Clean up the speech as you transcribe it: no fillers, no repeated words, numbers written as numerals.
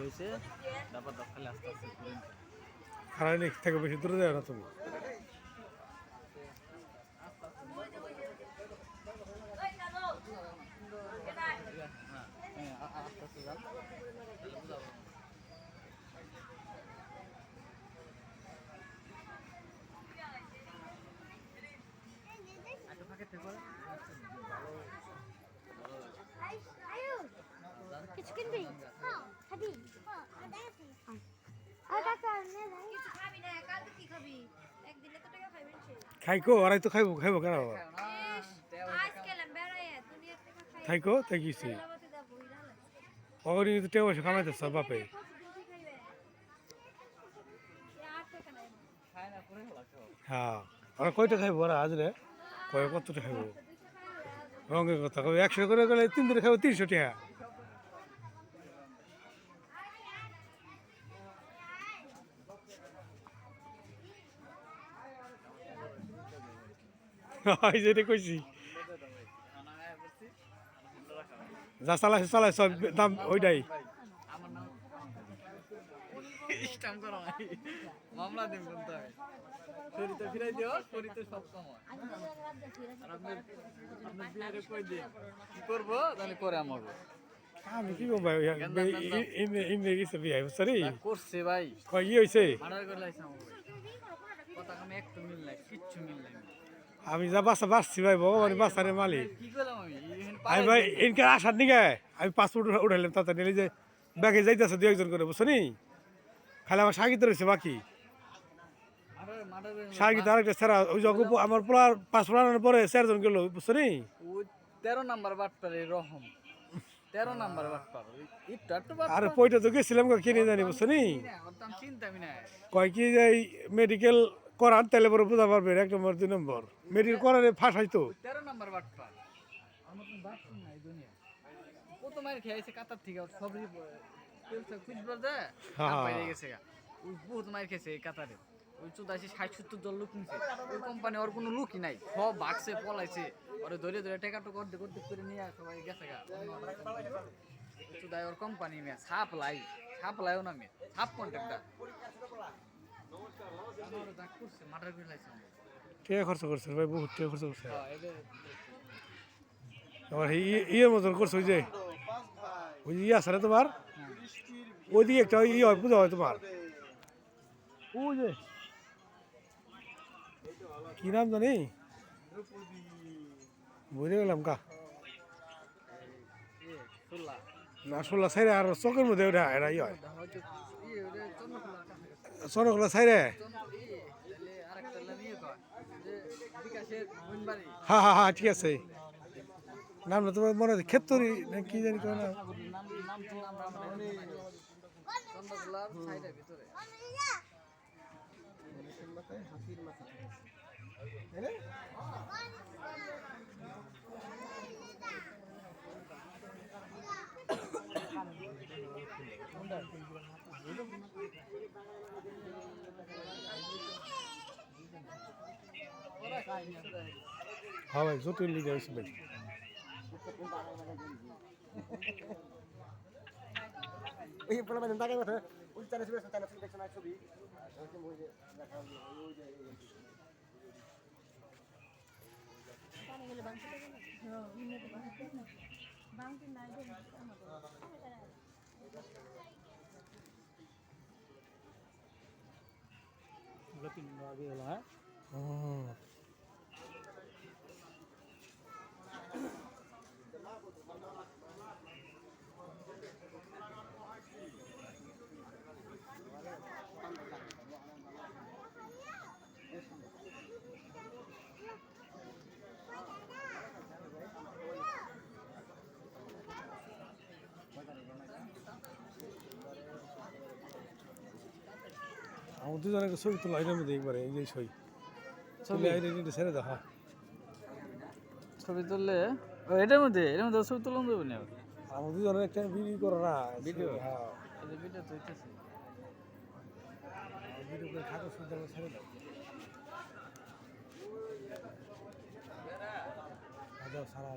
হয়েছে তারপর তো খালি আস্তে আস্তে খারাপ নেই থেকে বেশি দূরে যাও না তুমি আস্তে আস্তে যান বুঝাবো ফাঁকে থেকে কিছু কিনবি খাবি খাইকো আড়াই তো খাইবো খাইবো কেন খাইকো তাই গেছি অগরি কিন্তু টেও বসে কামাইতে সব বাপে হ্যাঁ ওরা কয়টা খাইবো ওরা আজ রে কয় কতটা খাইবো রঙের কথা কবে 100 করে গেলে 3 দিনে খাইবো 300 টাকা যেটা কইছি যা চালাইছে চালাই সব দাম ওইটাই মামলা দেব কিন্তু আমি শরীরতে ফিরাই দিও শরীরতে সব সময় আপনি বিয়ে কই দিন কি করবো তাহলে করে আমাকে আমি কি করবো ভাই ইমে গেছে বিয়ে সরি করছে ভাই কই কি হইছে মার্ডার করে লাইছে আমাকে কথা আমি একটু মিল নাই কিচ্ছু মিল নাই আমি যা বাসা বাসছি ভাই ভগবান বাসারে মালিক কি করলাম আমি ভাই ইনকে আসার নিগে আমি পাসপোর্ট উঠাইলাম তাতে নিলে যে ব্যাগে যাইতেছে দু একজন করে বুঝছো নি খালি আমার সাগিত রয়েছে বাকি সাগিত আরেকটা সেরা ওই যে আমার পোলার পাসপোর্ট আনার পরে 4 জন গেল বুঝছো নি 13 নাম্বার বাটপার রহম 13 নাম্বার বাটপার আর পয়টা তো গেছিলাম কিনে জানি বুঝছো নি চিন্তামি না কয় কি যে মেডিকেল করার তাহলে পরে বোঝা পারবে 1 নম্বর 2 নম্বর মেডিকেল করারে ফাঁসাইতো 13 নাম্বার বাটপার আমার তো বাটপার নাই দুনিয়া কত মার খেয়েছে কাতার থেকে সবই তেলটা খুঁজবার দে বাইরে গেছে ওই বহুত মার খেয়েছে কাতারে ওই 84-60-70 জন লোক নিছে ওই কোম্পানি ওর কোনো লোকই নাই সব ভাগছে পলাইছে ওরে ধরে ধরে টাকাটা করতে করতে করে নিয়ে সবাই গেছে চুদাই ওর কোম্পানি মে সাপ্লাইও না মে সাপ কন্ট্রাক্টর আমার দাগ করছে মার্ডার করে লাইছে টাকা খরচ করছে ভাই বহুত টাকা খরচ করছে আবার ইয়ের মতন করছে ওই যে ওই আছে না তোমার ওইদিকে একটা হয় পূজা হয় তোমার ওই যে কি নাম জানি বুঝে গেলাম কা না 16 সাইরে আর চকের মধ্যে ওটা এটা হয় চন্দ্রকোলা সাইরে হ্যাঁ হ্যাঁ হ্যাঁ ঠিক আছে নাম না তোমার মনে আছে ক্ষেত্রী না কি জানি কেউ না হ্যাঁ ভাই যতই লিগে আসি ভাই ওই পোলা মানে দাগে ওঠে ওই চালে ছবি আছে চালে দেখছ না ছবি ওই যে দেখা ওই যে পানি গেলে বাংতে গেলে হ্যাঁ ইন্নাতে বাংতে নাই দে গতি আগে হলো হ্যাঁ আমার দুজনের ছবি তোলা এটার মধ্যে একবারে এই যে ছবি ছবি আইডেন্টি ছেড়ে দেখা ছবি তুললে এটার মধ্যে ছবি তুলন দেবো না আমার দুজনের একটা ভিডিও করা না ভিডিও হ্যাঁ ভিডিও তো হইতেছে ভিডিও করে খাটো সুন্দর ছেড়ে দাও সারা